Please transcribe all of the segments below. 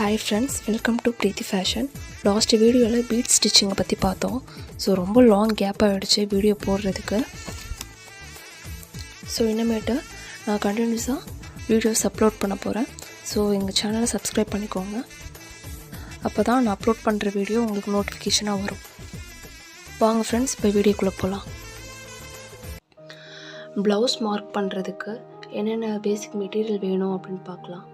Hi friends, welcome to Preeti Fashion. Last வீடியோவில் beat ஸ்டிச்சிங்கை பற்றி பார்த்தோம். ஸோ ரொம்ப லாங் கேப் ஆகிடுச்சு வீடியோ போடுறதுக்கு. ஸோ இனிமேட்டு நான் கண்டினியூஸாக வீடியோஸ் அப்லோட் பண்ண போகிறேன். ஸோ எங்கள் சேனலை சப்ஸ்கிரைப் பண்ணிக்கோங்க. அப்போ தான் நான் அப்லோட் பண்ணுற வீடியோ உங்களுக்கு நோட்டிஃபிகேஷனாக வரும். வாங்க ஃப்ரெண்ட்ஸ், இப்போ வீடியோக்குள்ளே போகலாம். ப்ளவுஸ் மார்க் பண்ணுறதுக்கு என்னென்ன பேசிக் மெட்டீரியல் வேணும் அப்படின்னு பார்க்கலாம்.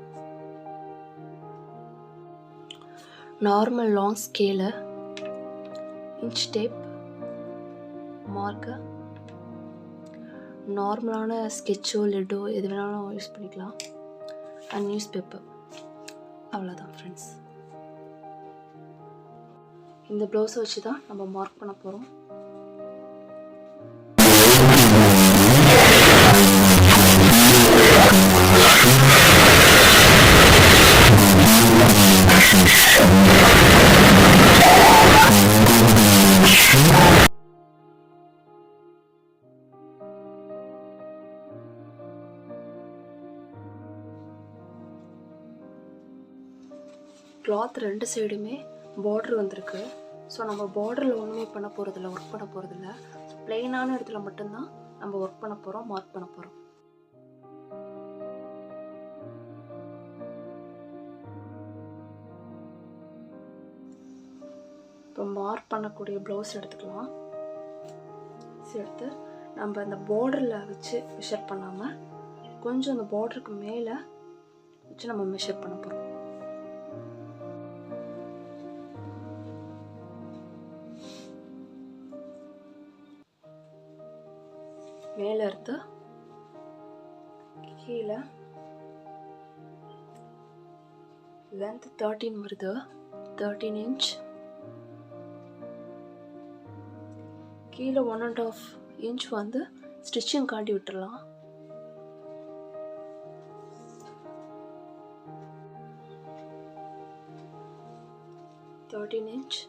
Normal long scale, inch tape, marker, நார்மலான ஸ்கெட்சோ லெட்டோ எது வேணாலும் யூஸ் பண்ணிக்கலாம், அண்ட் நியூஸ் பேப்பர். அவ்வளோதான் ஃப்ரெண்ட்ஸ். இந்த ப்ளவுஸை வச்சு தான் நம்ம மார்க் பண்ண போகிறோம். கிளாத் ரெண்டு சைடுமே பார்டர் வந்திருக்கு. ஸோ நம்ம பார்டரில் ஒன்றுமே பண்ண போகிறதில்ல, ஒர்க் பண்ண போகிறதில்ல. பிளெயினான இடத்துல மட்டும்தான் நம்ம ஒர்க் பண்ண போகிறோம், மார்க் பண்ண போகிறோம். இப்போ மார்க் பண்ணக்கூடிய ப்ளவுஸ் எடுத்துக்கலாம். எடுத்து நம்ம அந்த பார்டரில் வச்சு மெஷர் பண்ணாமல் கொஞ்சம் அந்த பார்டருக்கு மேலே வச்சு நம்ம மெஷர் பண்ண போகிறோம். மேலே இருந்து கீழே லென்த் 13 வருது, 13 இன்ச். கீழே 1.5 இன்ச் வந்து ஸ்டிச்சிங் காட்டி விட்டுடலாம். இன்ச்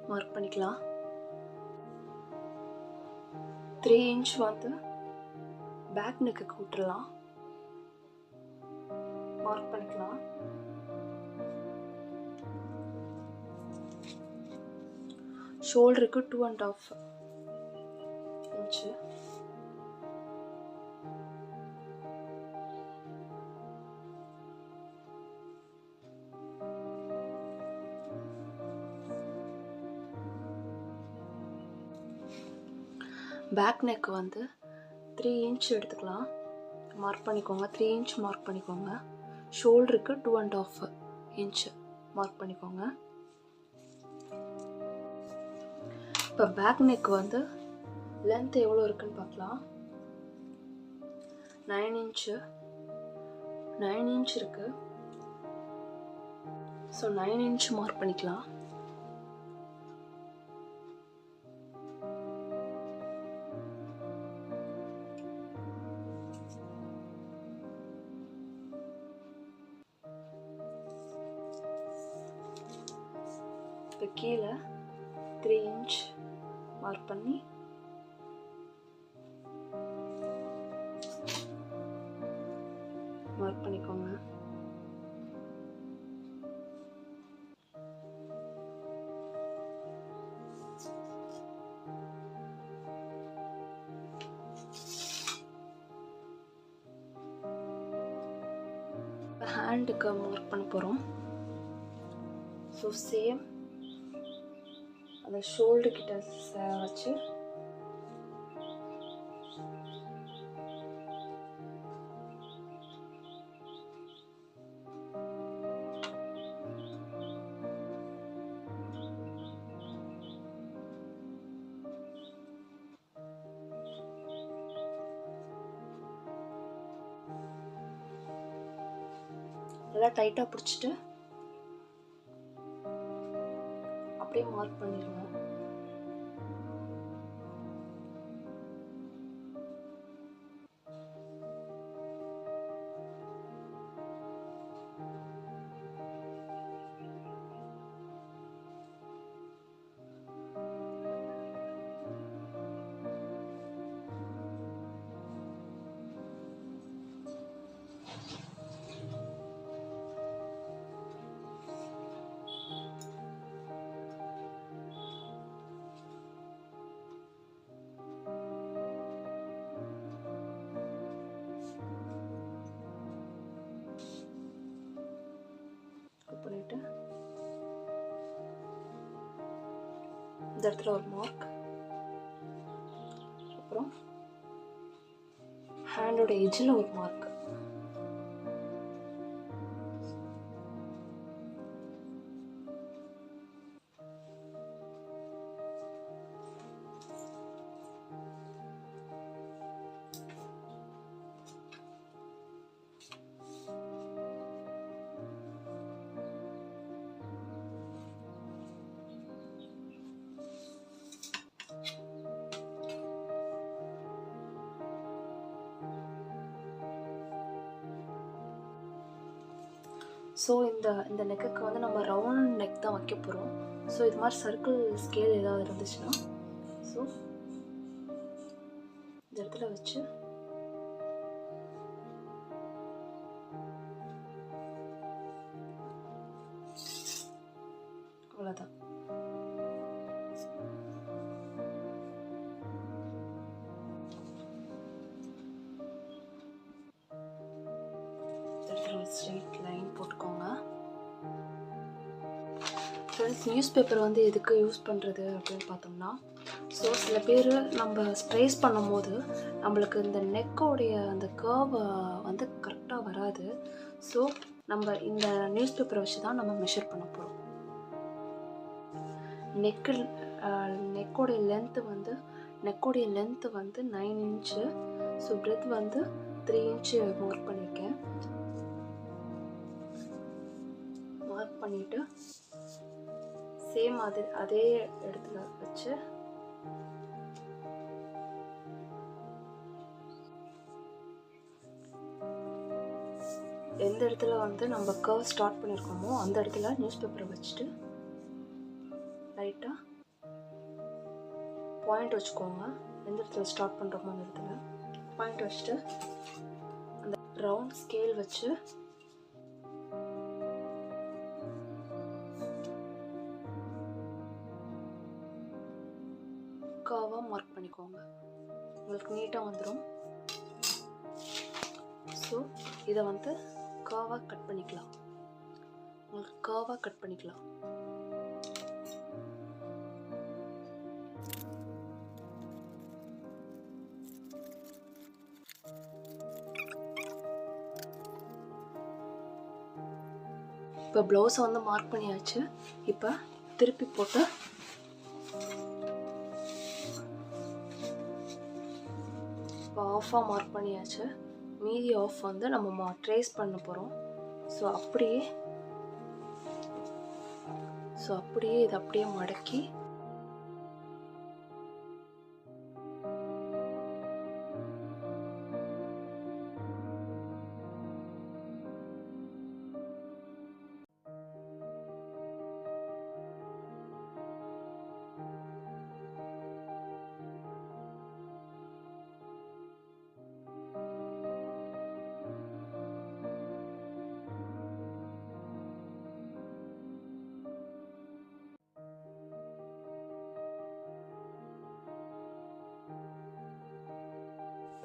மார்க் பண்ணிக்கலாம். 3 இன்ச் வந்து பேக் நெக்கு விட்டுடலாம், மார்க் பண்ணிக்கலாம். ஷோல்டருக்கு 2.5 இன்ச்சு. பேக் நெக் வந்து 3 இன்ச் எடுத்துக்கலாம், மார்க் பண்ணிக்கோங்க. 3 இன்ச் மார்க் பண்ணிக்கோங்க. ஷோல்டருக்கு 2.5 இன்ச் மார்க் பண்ணிக்கோங்க. இப்போ பேக் நெக் வந்து லென்த் எவ்வளோ இருக்குன்னு பார்க்கலாம். 9 இன்ச் இருக்கு. ஸோ 9 இன்ச் மார்க் பண்ணிக்கலாம். இப்போ கீழே 3 இன்ச் மார்க் பண்ணி மார்க் பண்ணிக்கோங்க. ஹேண்டுக்கு மார்க் பண்ண போகிறோம். ஸோ சேம் அந்த ஷோல்டர் கிட்ட வச்சு நல்லா டைட்டாக பிடிச்சிட்டு அப்படியே மார்க் பண்ணிடுங்க. பண்ணிவிட்டு இந்த இடத்துல ஒரு மார்க், அப்புறம் ஹேண்டோட எஜ்ஜில் ஒரு மார்க். ஸோ இந்த நெக்குக்கு வந்து நம்ம ரவுண்ட் நெக் தான் வைக்க போகிறோம். ஸோ இது மாதிரி சர்க்கிள் ஸ்கேல் ஏதாவது இருந்துச்சுன்னா ஸோ இந்த இடத்துல வச்சு அவ்வளோதான். ஸ்ட்ரெயிட் லைன் போட்டுக்கோங்க. ஃப்ரெண்ட்ஸ், நியூஸ் பேப்பர் வந்து எதுக்கு யூஸ் பண்ணுறது அப்படின்னு பார்த்தோம்னா, ஸோ சில பேர் நம்ம ஸ்ட்ரைஸ் பண்ணும் போது நம்மளுக்கு இந்த நெக்கோடைய அந்த கர்வ் வந்து கரெக்டாக வராது. ஸோ நம்ம இந்த நியூஸ் பேப்பரை வச்சு தான் நம்ம மெஷர் பண்ண போகிறோம். நெக்கோடைய லென்த்து வந்து 9 இன்ச்சு. ஸோ பிரெத் வந்து 3 இன்ச்சு மார்க் பண்ணியிருக்கேன். மார்க் பண்ணிவிட்டு சேம் அதே இடத்துல வச்சு எந்த இடத்துல வந்து நம்ம கர்வ் ஸ்டார்ட் பண்ணியிருக்கோமோ அந்த இடத்துல நியூஸ் பேப்பரை வச்சுட்டு லைட்டாக பாயிண்ட் வச்சுக்கோங்க. எந்த இடத்துல ஸ்டார்ட் பண்ணுறோமோ அந்த இடத்துல பாயிண்ட் வச்சுட்டு அந்த ரவுண்ட் ஸ்கேல் வச்சு கர்வாக மார்க் பண்ணிக்கோங்க. உங்களுக்கு நீட்டாக வந்துடும். ஸோ இதை வந்து கர்வாக கட் பண்ணிக்கலாம். இப்போ ப்ளவுஸை வந்து மார்க் பண்ணியாச்சு. இப்போ திருப்பி போட்டு இப்போ ஆஃபாக மார்க் பண்ணியாச்சு. மீதி ஆஃப் வந்து நம்ம ட்ரேஸ் பண்ண போகிறோம். ஸோ அப்படியே இதை அப்படியே மடக்கி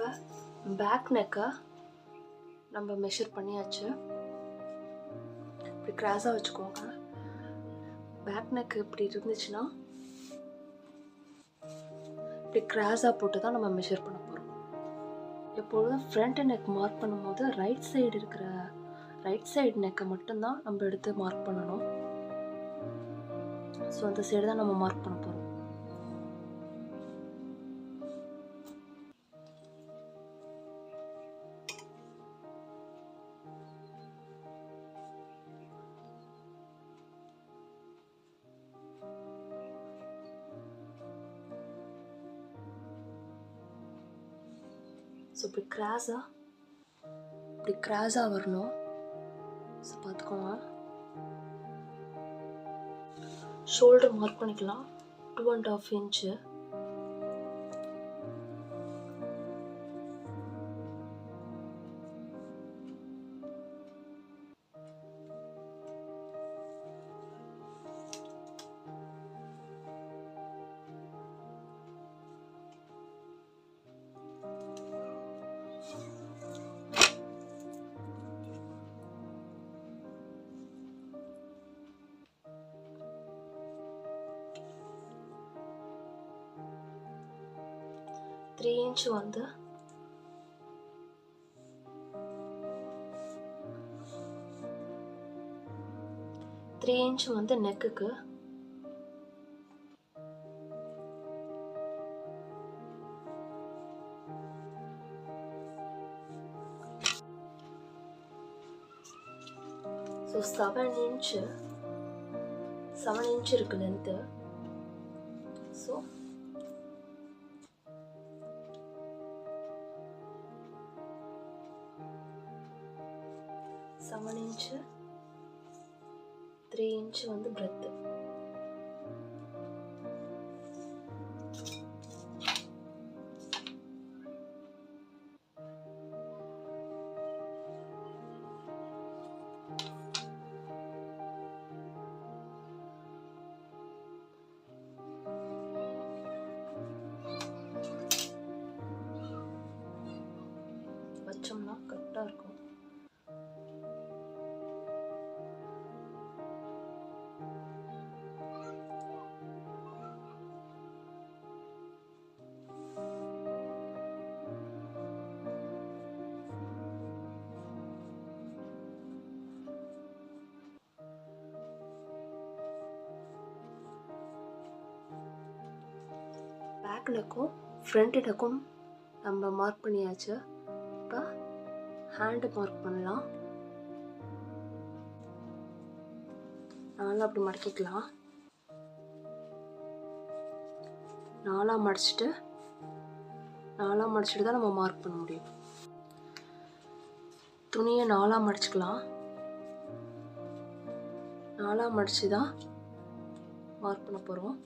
இப்போ பேக் நெக்கை நம்ம மெஷர் பண்ணியாச்சு. இப்படி கிராஸாக வச்சுக்கோங்க. பேக் நெக் இப்படி இருந்துச்சுன்னா இப்படி கிராஸாக போட்டு தான் நம்ம மெஷர் பண்ண போகிறோம். எப்பொழுதும் ஃப்ரண்ட் நெக் மார்க் பண்ணும்போது ரைட் சைடு நெக்கை மட்டும்தான் நம்ம எடுத்து மார்க் பண்ணணும். ஸோ அந்த சைடு தான் நம்ம மார்க் பண்ண போகிறோம். ஸோ இப்படி கிராஸாக வரணும். ஸோ பார்த்துக்கோங்க. ஷோல்டர் மார்க் பண்ணிக்கலாம். 2.5 இன்ச்சு. 3 inch வந்து நெக்குக்கு, ஸோ 7 inch இருக்கு லென்த்து. ஸோ 7 inch 3 inch வந்து பிரெத்து. வச்சோம்னா கரெக்டாக இருக்கும். பேக் நெக்கும் ஃப்ரண்ட் நெக்கும் நம்ம மார்க் பண்ணியாச்சு. இப்போ ஹேண்டு மார்க் பண்ணலாம். நாலா அப்படி மடக்கிக்கலாம். நாலாக மடிச்சுட்டு தான் நம்ம மார்க் பண்ண முடியும். துணியை நாலாக மடிச்சுக்கலாம். நாலாக மடித்து தான் மார்க் பண்ண போகிறோம்.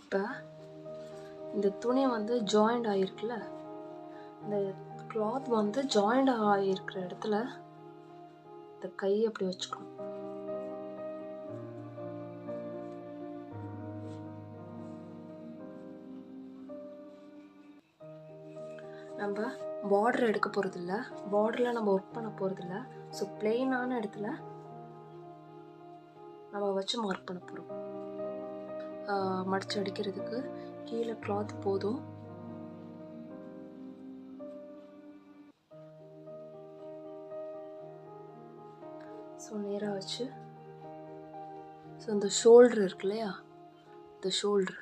இப்போ இந்த துணி வந்து ஜாயிண்ட் ஆகிருக்குல்ல, இந்த கிளாத் வந்து ஜாயிண்ட் ஆகிருக்கிற இடத்துல இந்த கையை அப்படி வச்சுக்கணும். நம்ம பார்டர் எடுக்க போகிறதில்ல, பார்டரில் நம்ம ஒர்க் பண்ண போகிறதில்ல. ஸோ பிளெயினான இடத்துல நம்ம வச்சு மார்க் பண்ண போகிறோம். மடிச்சு அடிக்கிறதுக்கு கீழே கிளாத் போதும். ஸோ நேராக வச்சு, ஸோ இந்த ஷோல்டர் இருக்கு இல்லையா, இந்த ஷோல்டர்,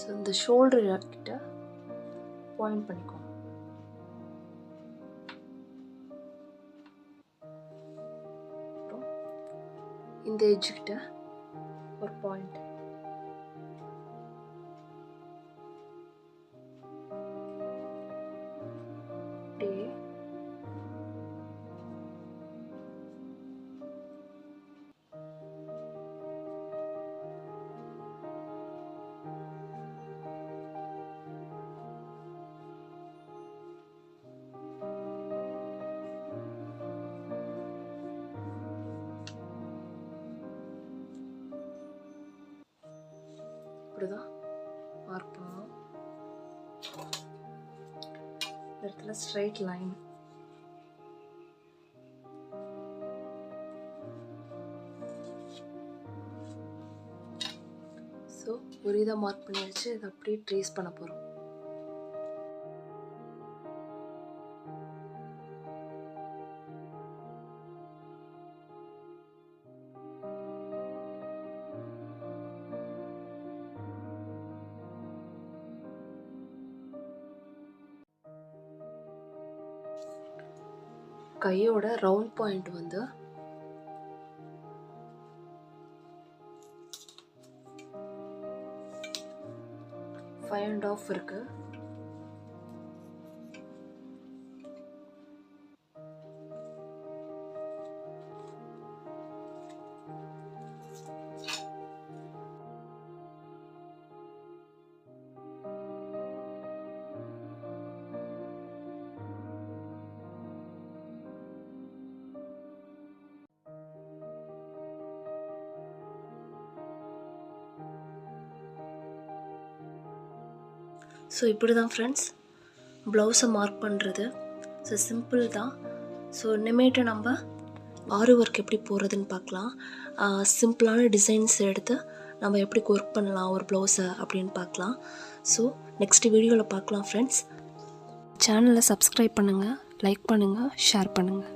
ஸோ இந்த ஷோல்டர் கிட்ட பாயிண்ட் பண்ணிக்கோங்க. அப்புறம் இந்த எட்ஜ் கிட்ட ஒரு பாயிண்ட். இப்படிதான் மார்க் பண்ணணும். இந்த இடத்துல ஸ்ட்ரைட் லைன். ஸோ ஒரு இதை மார்க் பண்ணியாச்சு. இதை அப்படியே ட்ரேஸ் பண்ண போகிறோம். கையோட ரவுண்ட் பாயிண்ட் வந்து ஃபைவ் அண்ட் ஆஃப் இருக்கு. ஸோ இப்படி தான் ஃப்ரெண்ட்ஸ் ப்ளவுஸை மார்க் பண்ணுறது. ஸோ சிம்பிள் தான். ஸோ இனிமேட்டு நம்ம ஆரி ஒர்க் எப்படி போடுறதுன்னு பார்க்கலாம். சிம்பிளான டிசைன்ஸ் எடுத்து நம்ம எப்படி ஒர்க் பண்ணலாம் ஒரு ப்ளவுஸை அப்படின்னு பார்க்கலாம். ஸோ நெக்ஸ்ட் வீடியோவில் பார்க்கலாம் ஃப்ரெண்ட்ஸ். சேனலை சப்ஸ்கிரைப் பண்ணுங்கள், லைக் பண்ணுங்கள், ஷேர் பண்ணுங்கள்.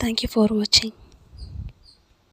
Thank you for watching.